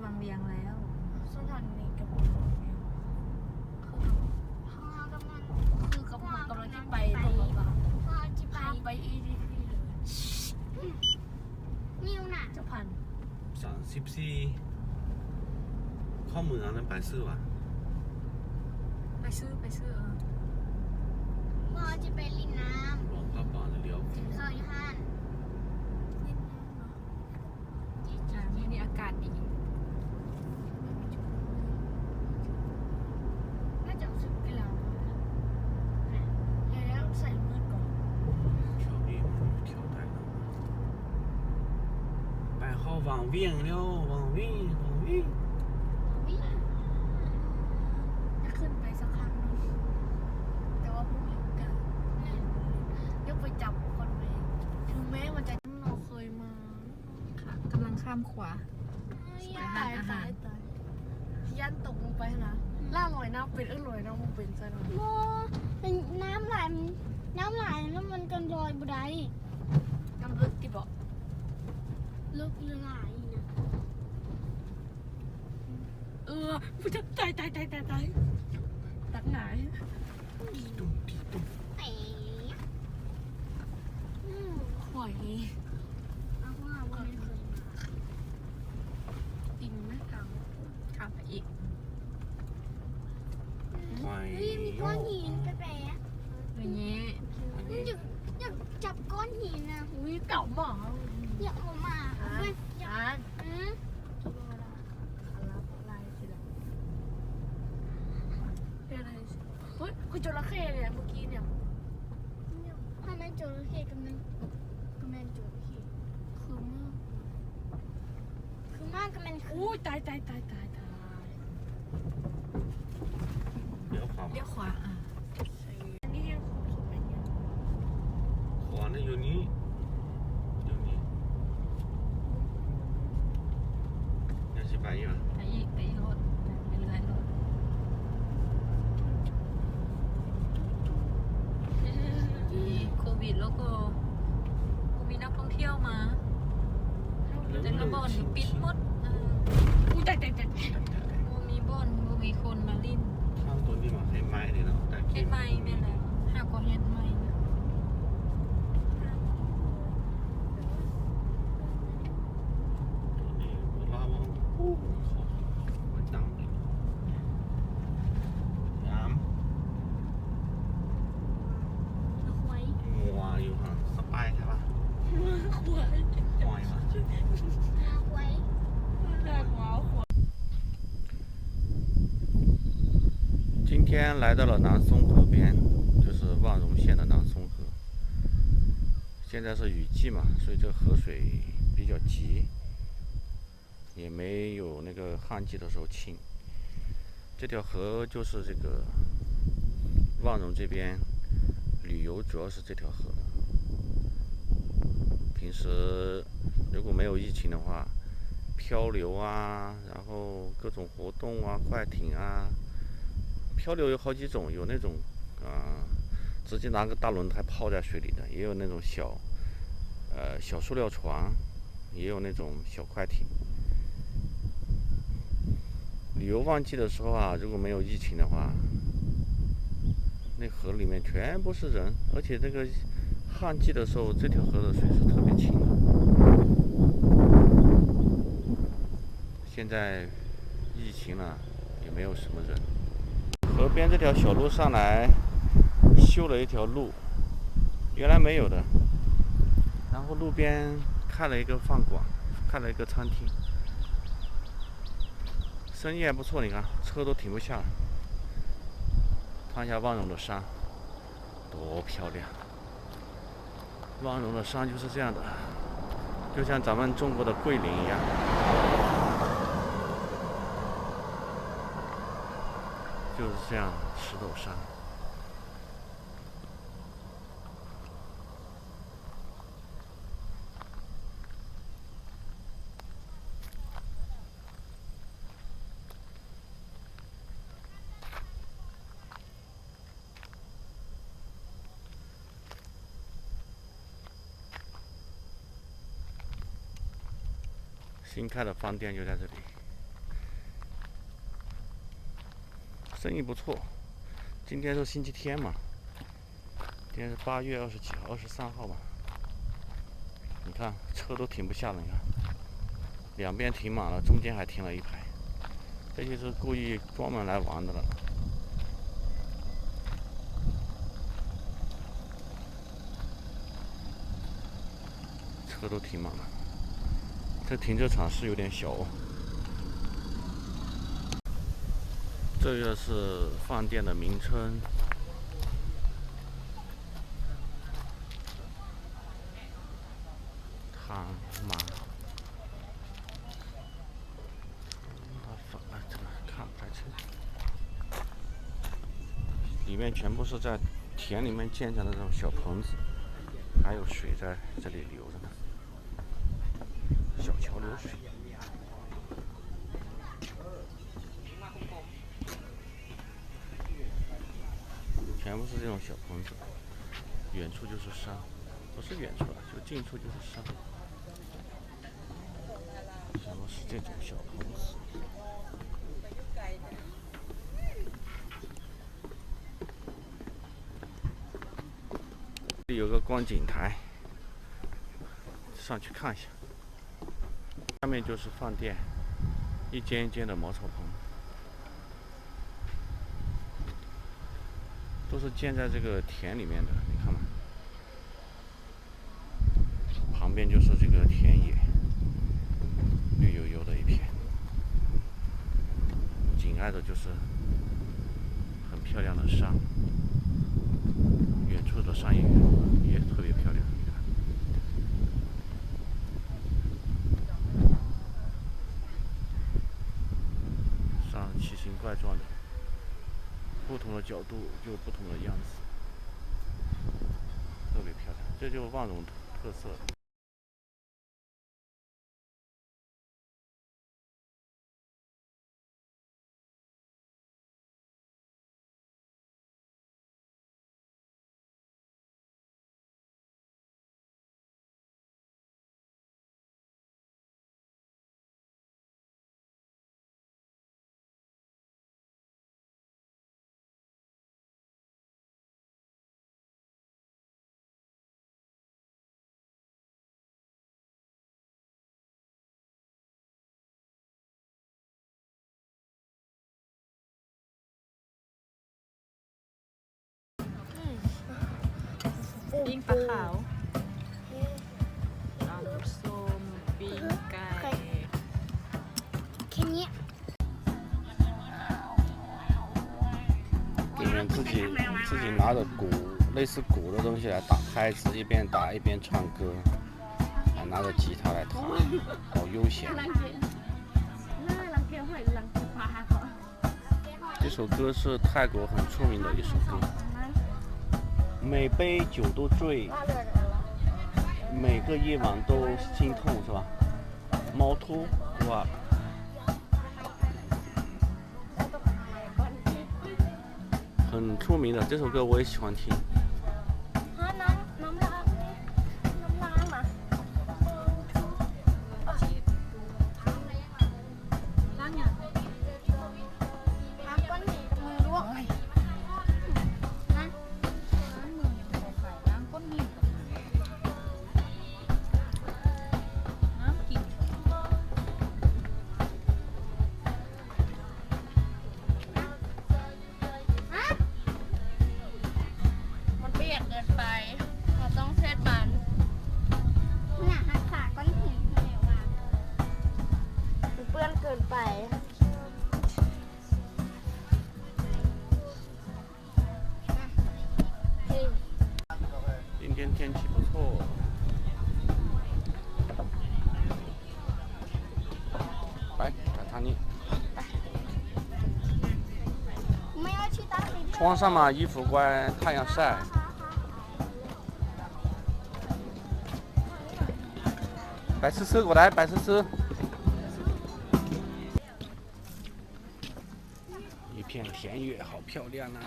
วังเวียงแล้วสถานีกับผมคือกำลังที่ไปตรงนั้นข้ามไปอีดีพีเลยนิ้วน่ะจะพัน34ข้อมือนั้นไปซื้อวะไปซื้อพ่อจะไปลินน้ำ ลงเข้าป่าแล้วเลี้ยว กินข้าวที่ห้านที่นี่อากาศดีน่าจะซื้อกีฬาแล้วใส่มือก่อน跳鱼跳太高摆好网วิ่งแล้ว网วิ่งจะขึ้นไปสักครั้งนึงแต่ว่าพรุ่งนี้กันยกไปจับคนไหมถึงแม้มันจะเราเคยมาค่ะกำลังข้ามขวาตายยันตกลงไปนะล่าลอยน้ำเป็นลอยน้ำมันเป็นซะหน่อยโมเป็นน้ำไหลแล้วมันกันลอยบุได้น้ำลึกที่บอกลึกไหลนะผู้จะตายตักหงายตีตุ้มเอ๋หอยเอาว่าไม่เคยมาจริงไหมครับ ข้ามไปอีกหอย มีก้อนหินแปะอย่างนี้ อยากจับก้อนหินนะ อุ้ยเก่าหมอ อยากเอามาเพื่อนอยากเฮ้ยคือจระเข้เนี่ยเมื่อกี้เนี่ย ถ้าไม่จระเข้กันนึงก็แม่นจระเข้คือมากก็แม่นคืออุ้ยตายเลี้ยวขวา เลี้ยวขวาอันนี้ยังคงเป็นยัง ขวาเนี่ยอยู่นี้ยังสิไปอยู่อ่ะไปอีกรถไปเรื่อยรถโควิดแล้วก็มีนักท่องเที่ยวมาแต่ละบ่อนปิดหมดอุ้ยตายมีบ่อนมีคนมาลิ้นข้างตัวนี้มาให้ไม้เลยเนาะแต่เฮ็ดใหม่แม่นแล้วหาก็เฮ็ดใหม่นะตัวนี้โบราณว่ามันดังเลยน้ำไว้ งัวอยู่ห่างสปายใช่ปะหอยมาไว้今天来到了南松河边，就是望荣县的南松河。现在是雨季嘛，所以这个河水比较急，也没有那个旱季的时候清。这条河就是这个望荣这边旅游主要是这条河。平时如果没有疫情的话，漂流啊，然后各种活动啊，快艇啊。漂流有好几种，有那种直接拿个大轮胎泡在水里的，也有那种小塑料船，也有那种小快艇。旅游旺季的时候啊，如果没有疫情的话，那河里面全部是人，而且这个旱季的时候，这条河的水是特别清的。现在疫情了，也没有什么人。河边这条小路上来修了一条路，原来没有的。然后路边开了一个饭馆，开了一个餐厅，生意还不错。你看，车都停不下了。看一下望荣的山，多漂亮！望荣的山就是这样的，就像咱们中国的桂林一样。就是这样，石头山。新开的饭店就在这里。生意不错。今天是星期天嘛，今天是8月20几号，23号吧。你看车都停不下了，你看，两边停满了，中间还停了一排，这就是故意专门来玩的了。车都停满了，这停车场是有点小哦。这个是饭店的名称，汤马。这个看不太清，里面全部是在田里面建成的这种小棚子，还有水在这里流着呢，小桥流水。全部是这种小棚子，远处就是山，不是远处了，就近处就是山，全部是这种小棚子。这里有个观景台，上去看一下。下面就是饭店，一间一间的茅草棚。都是建在这个田里面的，你看嘛，旁边就是这个田野，绿油油的一片，紧挨着就是很漂亮的山，远处的山也特别漂亮，你看，山奇形怪状的。不同的角度就有不同的样子，特别漂亮，这就是万荣特色。ปิ้งปลาขาวตำส้มปิ้งไก่ แค่นี้给你们自己拿着鼓，类似鼓的东西来打拍子，一边打一边唱歌，还拿着吉他来弹，好悠闲。这首歌是泰国很出名的一首歌。每杯酒都醉，每个夜晚都心痛，是吧？猫秃，哇！很出名的这首歌，我也喜欢听。今天天气不错，来看看你。穿上嘛，衣服乖，太阳晒。白痴车过来，白痴车。一片田野，好漂亮啊！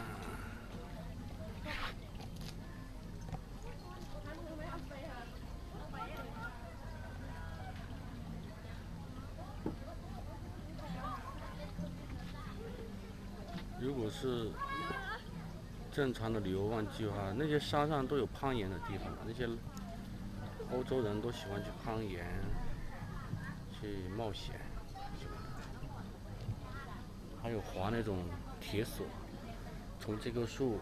如果是正常的旅游旺季的话，那些山上都有攀岩的地方，那些欧洲人都喜欢去攀岩、去冒险什么的，还有滑那种铁索，从这棵树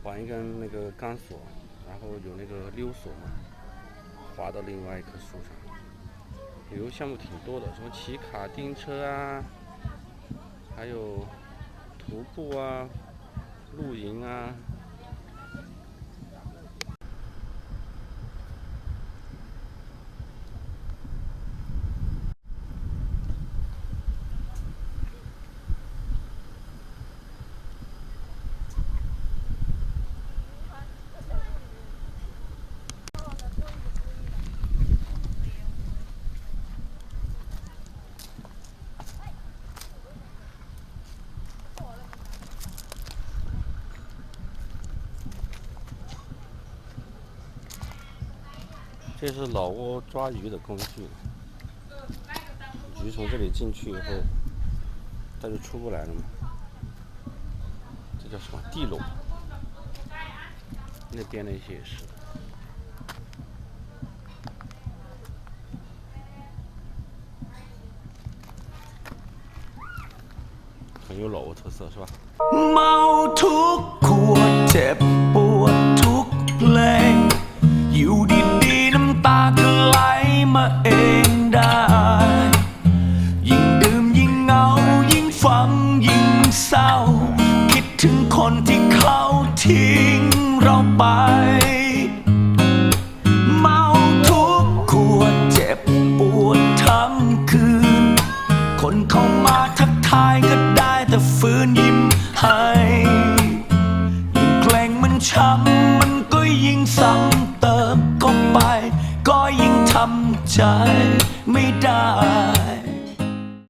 绑一根那个钢索，然后有那个溜索嘛，滑到另外一棵树上。旅游项目挺多的，什么骑卡丁车啊，还有徒步啊、露营啊。这是老挝抓鱼的工具，鱼从这里进去以后，它就出不来了嘛。这叫什么地笼？那边那些也是。很有老挝特色，是吧？ เมาทุกขวดเจ็บปวดทุกเพลงอยู่ดีๆน้ำตาก็ไหลมาเองได้ยิ่งดื่มยิ่งเหงายิ่งฟังยิ่งเศร้าคิดถึงคนที่เขาทิ้งเราไปเมาทุกขวดเจ็บปวดทั้งคืนคนเข้ามาทักทายก็ได้แต่ฝืนยิ้มให้ยิ่งเพลงมันช้ำมันก็ยิ่งซ้ำเติมเข้าไปก็ยิ่งทำใจไม่ได้